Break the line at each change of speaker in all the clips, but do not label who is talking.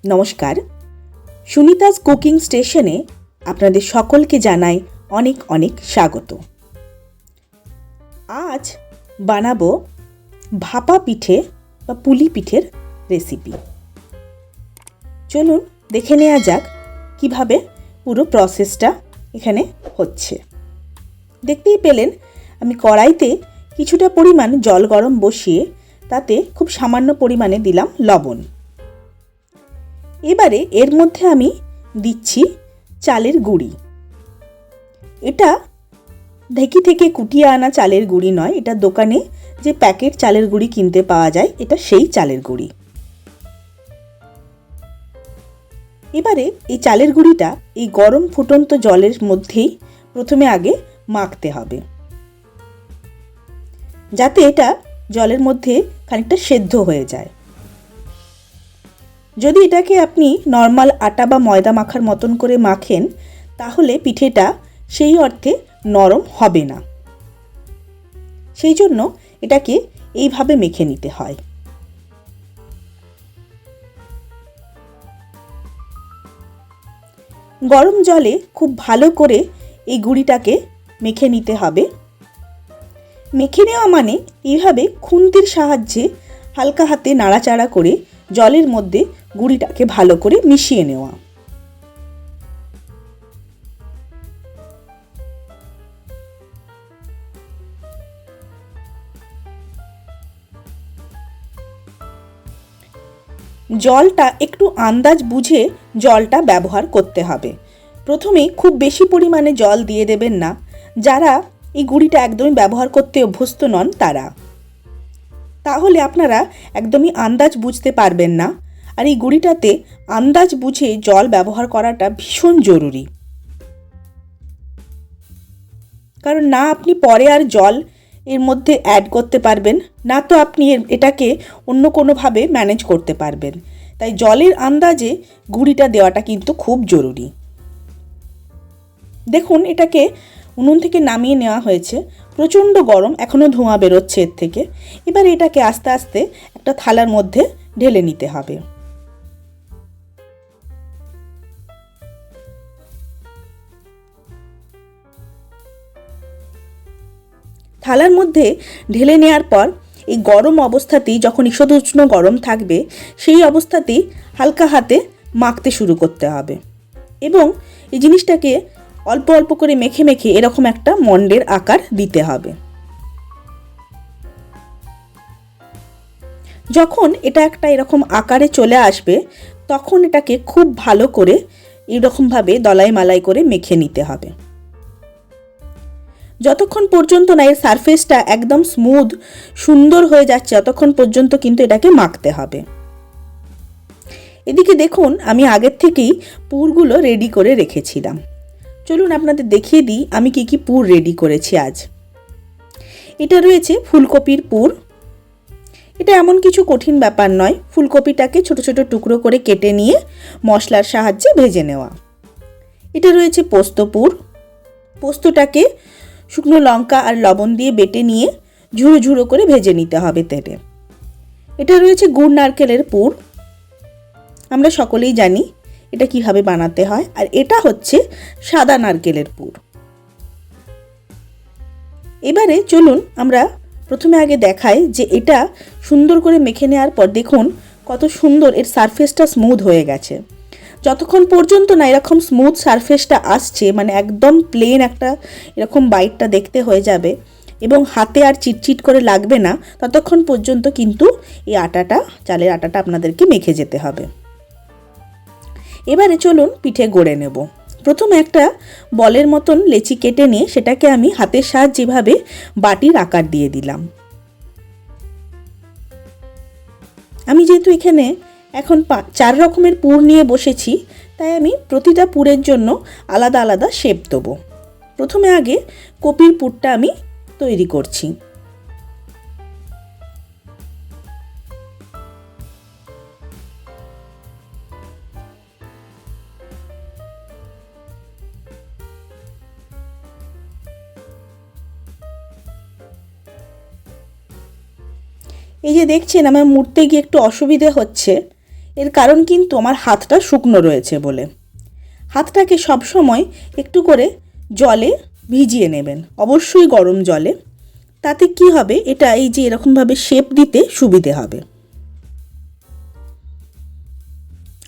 নমস্কার, সুনিতাস কুকিং স্টেশনে আপনাদের সকলকে জানাই অনেক অনেক স্বাগত। আজ বানাবো ভাপা পিঠে বা পুলি পিঠের রেসিপি। চলুন দেখে নেওয়া যাক কিভাবে পুরো প্রসেসটা এখানে হচ্ছে। দেখতেই পেলেন আমি কড়াইতে কিছুটা পরিমাণ জল গরম বসিয়ে তাতে খুব সামান্য পরিমাণে দিলাম লবণ। এবারে এর মধ্যে আমি দিচ্ছি চালের গুঁড়ি। এটা ঢেকি থেকে কুটিয়ে আনা চালের গুঁড়ি নয়, এটা দোকানে যে প্যাকেট চালের গুঁড়ি কিনতে পাওয়া যায় এটা সেই চালের গুঁড়ি। এবারে এই চালের গুঁড়িটা এই গরম ফুটন্ত জলের মধ্যেই প্রথমে আগে মাখতে হবে, যাতে এটা জলের মধ্যে খানিকটা সেদ্ধ হয়ে যায়। যদি এটাকে আপনি নর্মাল আটা বা ময়দা মাখার মতন করে মাখেন তাহলে পিঠেটা সেই অর্থে নরম হবে না। সেই জন্য এটাকে এইভাবে মেখে নিতে হয়। গরম জলে খুব ভালো করে এই গুঁড়িটাকে মেখে নিতে হবে। মেখে নেওয়া মানে এইভাবে খুন্তির সাহায্যে হালকা হাতে নাড়াচাড়া করে জলের মধ্যে গুঁড়িটাকে ভালো করে মিশিয়ে নেওয়া। জলটা একটু আন্দাজ বুঝে জলটা ব্যবহার করতে হবে। প্রথমেই খুব বেশি পরিমাণে জল দিয়ে দেবেন না। যারা এই গুঁড়িটা একদমই ব্যবহার করতে অভ্যস্ত নন তারা, তাহলে আপনারা একদমই আন্দাজ বুঝতে পারবেন না। আর এই গুঁড়িটাতে আন্দাজ বুঝে জল ব্যবহার করাটা ভীষণ জরুরি, কারণ না আপনি পরে আর জল এর মধ্যে অ্যাড করতে পারবেন, না তো আপনি এটাকে অন্য কোনোভাবে ম্যানেজ করতে পারবেন। তাই জলের আন্দাজে গুঁড়িটা দেওয়াটা কিন্তু খুব জরুরি। দেখুন এটাকে উনুন থেকে নামিয়ে নেওয়া হয়েছে, প্রচণ্ড গরম, এখনও ধোঁয়া বেরোচ্ছে এর থেকে। এবার এটাকে আস্তে আস্তে একটা থালার মধ্যে ঢেলে নিতে হবে। থালার মধ্যে ঢেলে নেওয়ার পর এই গরম অবস্থাতেই, যখন ঈষদুষ্ণ গরম থাকবে সেই অবস্থাতেই হালকা হাতে মাখতে শুরু করতে হবে এবং এই জিনিসটাকে অল্প অল্প করে মেখে মেখে এরকম একটা মণ্ডের আকার দিতে হবে। যখন এটা একটা এরকম আকারে চলে আসবে তখন এটাকে খুব ভালো করে এরকমভাবে দলাই মালাই করে মেখে নিতে হবে। যতক্ষণ পর্যন্ত না এর সারফেসটা একদম স্মুথ সুন্দর হয়ে যাচ্ছে ততক্ষণ পর্যন্ত কিন্তু এটাকে মাখতে হবে। এদিকে দেখুন আমি আগের থেকেই পুরগুলো রেডি করে রেখেছিলাম। চলুন আপনাদের দেখিয়ে দিই আমি কি কি পুর রেডি করেছি আজ। এটা রয়েছে ফুলকপির পুর। এটা এমন কিছু কঠিন ব্যাপার নয়, ফুলকপিটাকে ছোট ছোট টুকরো করে কেটে নিয়ে মশলার সাহায্যে ভেজে নেওয়া। এটা রয়েছে পোস্ত পুর। পোস্তটাকে শুকনো লঙ্কা আর লবণ দিয়ে বেটে নিয়ে ঝুড়ো ঝুড়ো করে ভেজে নিতে হবে তেলে। এটা রয়েছে গুড় নারকেলের পুর। আমরা সকলেই জানি এটা কিভাবে বানাতে হয়। আর এটা হচ্ছে সাদা নারকেলের পুর। এবারে চলুন আমরা প্রথমে আগে দেখাই যে এটা সুন্দর করে মেখে নেওয়ার পর দেখুন কত সুন্দর এর সারফেসটা স্মুথ হয়ে গেছে। যতক্ষণ পর্যন্ত না এরকম স্মুথ সারফেসটা আসছে, মানে একদম প্লেন একটা এরকম বাইটটা দেখতে হয়ে যাবে এবং হাতে আর চিটচিট করে লাগবে না, ততক্ষণ পর্যন্ত কিন্তু এই আটাটা, চালের আটাটা আপনাদেরকে মেখে যেতে হবে। এবারে চলুন পিঠে গড়ে নেব। প্রথমে একটা বলের মতন লেচি কেটে নিয়ে সেটাকে আমি হাতের সাহায্যে এভাবে বাটির আকার দিয়ে দিলাম। আমি যেহেতু এখানে এখন 4 রকমের পুর নিয়ে বসেছি, তাই আমি প্রতিটা পুরের জন্য আলাদা আলাদা শেপ দেবো। প্রথমে আগে কপির পুরটা আমি তৈরি করছি। এই যে দেখছেন আমার মুড়তে গিয়ে একটু অসুবিধে হচ্ছে, এর কারণ কিন্তু আমার হাতটা শুকনো রয়েছে বলে। হাতটাকে সবসময় একটু করে জলে ভিজিয়ে নেবেন, অবশ্যই গরম জলে। তাতে কি হবে, এটা এই যে এরকমভাবে শেপ দিতে সুবিধে হবে।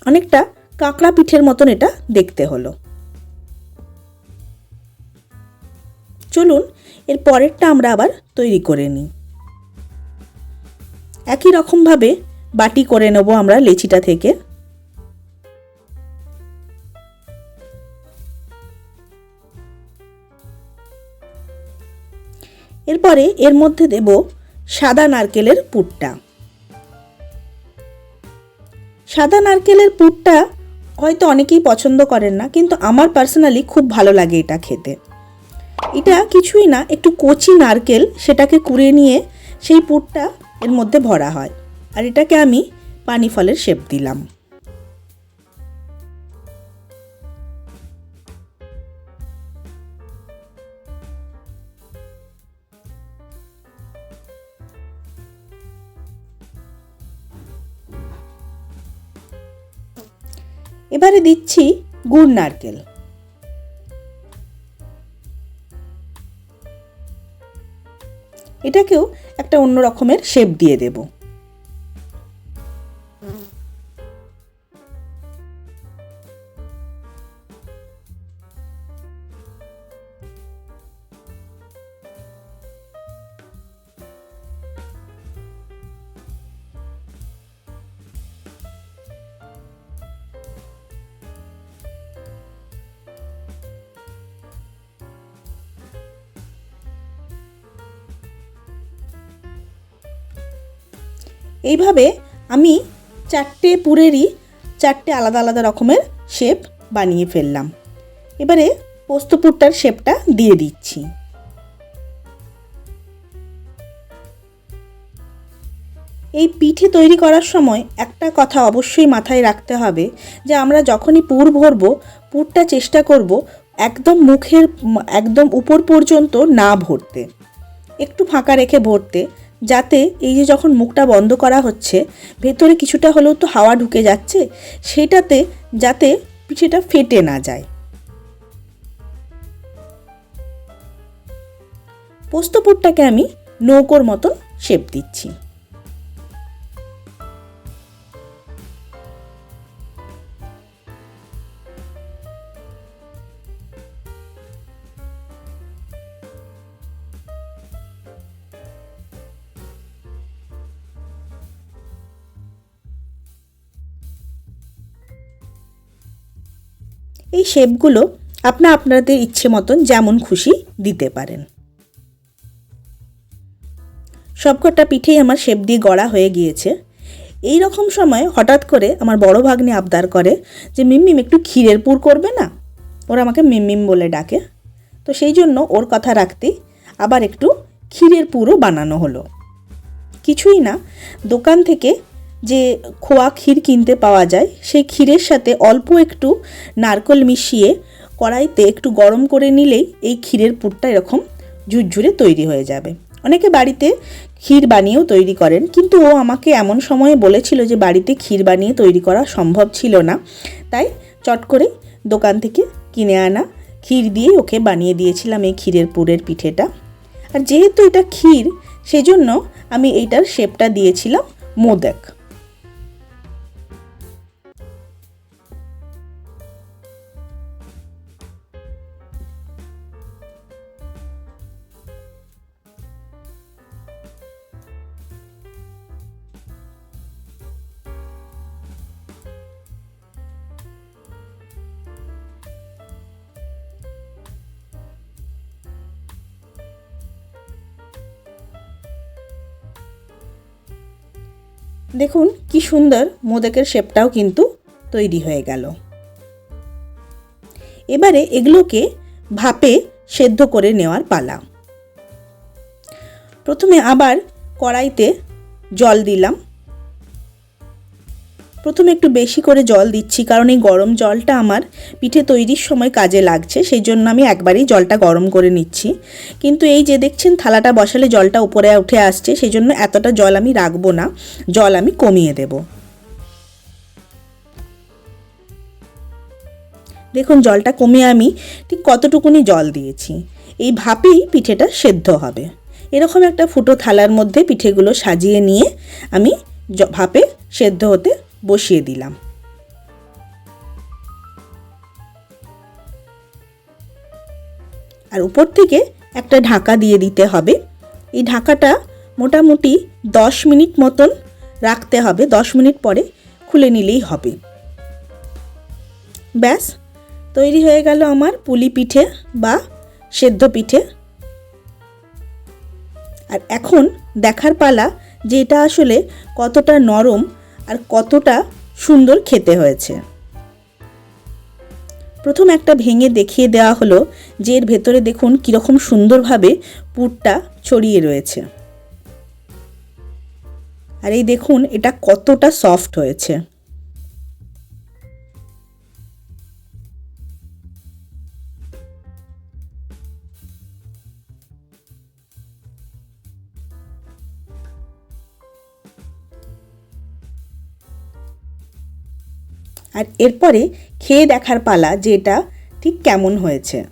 অনেকটা কাঁকড়া পিঠের মতন এটা দেখতে হলো। চলুন এর পরেরটা আমরা আবার তৈরি করে নিই। একই রকমভাবে বাটি করে নেব আমরা লেচিটা থেকে। এরপরে এর মধ্যে দেব সাদা নারকেলের পুরটা। সাদা নারকেলের পুরটা হয়তো অনেকেই পছন্দ করেন না, কিন্তু আমার পার্সোনালি খুব ভালো লাগে এটা খেতে। এটা কিছুই না, একটু কচি নারকেল সেটাকে কুড়িয়ে নিয়ে সেই পুরটা এর মধ্যে ভরা হয়। আর এটাকে আমি পানি ফলের শেপ দিলাম। এবারে দিচ্ছি গুড় নারকেল। এটাকেও একটা অন্য রকমের শেপ দিয়ে দেব। এইভাবে আমি চারটে পুরেরই চারটে আলাদা আলাদা রকমের শেপ বানিয়ে ফেললাম। এবারে পোস্তপুরটার শেপটা দিয়ে দিচ্ছি। এই পিঠে তৈরি করার সময় একটা কথা অবশ্যই মাথায় রাখতে হবে, যে আমরা যখনই পুর ভরবো, পুরটা চেষ্টা করব একদম মুখের একদম উপর পর্যন্ত না ভরতে, একটু ফাঁকা রেখে ভরতে, যাতে এই যে যখন মুখটা বন্ধ করা হচ্ছে ভেতরে কিছুটা হলেও তো হাওয়া ঢুকে যাচ্ছে, সেটাতে যাতে পিঠেটা ফেটে না যায়। পোস্তপুরটাকে আমি নৌকোর মতন শেপ দিচ্ছি। এই শেপগুলো আপনাদের ইচ্ছে মতন যেমন খুশি দিতে পারেন। সবকটা পিঠেই আমার শেপ দিয়ে গড়া হয়ে গিয়েছে। এই রকম সময় হঠাৎ করে আমার বড় ভাগ্নি আবদার করে যে মিমমিম একটু ক্ষীরের পুর করবে না। ওরা আমাকে মিমমিম বলে ডাকে, তো সেই জন্য ওর কথা রাখতেই আবার একটু ক্ষীরের পুরও বানানো হলো। কিছুই না, দোকান থেকে যে খোয়া ক্ষীর কিনতে পাওয়া যায়, সেই ক্ষীরের সাথে অল্প একটু নারকেল মিশিয়ে কড়াইতে একটু গরম করে নিলেই এই ক্ষীরের পুরটা এরকম ঝুরঝুরে তৈরি হয়ে যাবে। অনেকে বাড়িতে ক্ষীর বানিয়েও তৈরি করেন, কিন্তু ও আমাকে এমন সময়ে বলেছিল যে বাড়িতে ক্ষীর বানিয়ে তৈরি করা সম্ভব ছিল না, তাই চট করে দোকান থেকে কিনে আনা ক্ষীর দিয়েই ওকে বানিয়ে দিয়েছিলাম এই ক্ষীরের পুরের পিঠেটা। আর যেহেতু এটা ক্ষীর, সেজন্য আমি এইটার শেপটা দিয়েছিলাম মোদক। দেখুন কি সুন্দর মোদকের শেপটাও কিন্তু তৈরি হয়ে গেল। এবারে এগুলোকে ভাপে সেদ্ধ করে নেওয়ার পালা। প্রথমে আবার কড়াইতে জল দিলাম। প্রথমে একটু বেশি করে জল দিচ্ছি, কারণ এই গরম জলটা আমার পিঠে তৈরির সময় কাজে লাগছে, সেই জন্য আমি একবারেই জলটা গরম করে নিচ্ছি। কিন্তু এই যে দেখছেন থালাটা বসালে জলটা উপরে উঠে আসছে, সেই জন্য এতটা জল আমি রাখবো না, জল আমি কমিয়ে দেব। দেখুন জলটা কমিয়ে আমি ঠিক কতটুকুনি জল দিয়েছি। এই ভাপেই পিঠেটা সেদ্ধ হবে। এরকম একটা ফুটো থালার মধ্যে পিঠেগুলো সাজিয়ে নিয়ে আমি ভাপে সেদ্ধ হতে বসিয়ে দিলাম। আর উপর থেকে একটা ঢাকা দিয়ে দিতে হবে। এই ঢাকাটা মোটামুটি 10 মিনিট মতন রাখতে হবে। 10 মিনিট পরে খুলে নিলেই হবে। ব্যাস তৈরি হয়ে গেল আমার পুলি পিঠে বা সেদ্ধ পিঠে। আর এখন দেখার পালা যে এটা আসলে কতটা নরম আর কতটা সুন্দর খেতে হয়েছে। প্রথম একটা ভেঙে দেখিয়ে দেওয়া হলো যে এর ভেতরে দেখুন কীরকম সুন্দরভাবে পুরটা ছড়িয়ে রয়েছে। আর এই দেখুন এটা কতটা সফট হয়েছে। আর এরপরে খেয়ে দেখার পালা যে এটা ঠিক কেমন হয়েছে।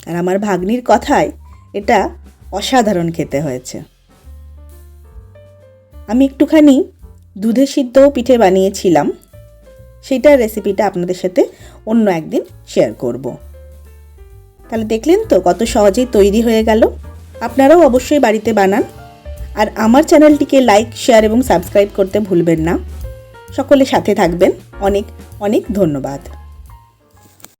আর আমার ভাগ্নির কথায় এটা অসাধারণ খেতে হয়েছে। আমি একটুখানি দুধে সিদ্ধ পিঠে বানিয়েছিলাম, সেটার রেসিপিটা আপনাদের সাথে অন্য একদিন শেয়ার করব। তাহলে দেখলেন তো কত সহজেই তৈরি হয়ে গেল। আপনারাও অবশ্যই বাড়িতে বানান। আর আমার চ্যানেলটিকে লাইক, শেয়ার এবং সাবস্ক্রাইব করতে ভুলবেন না। সকলে সাথে থাকবেন। অনেক অনেক ধন্যবাদ।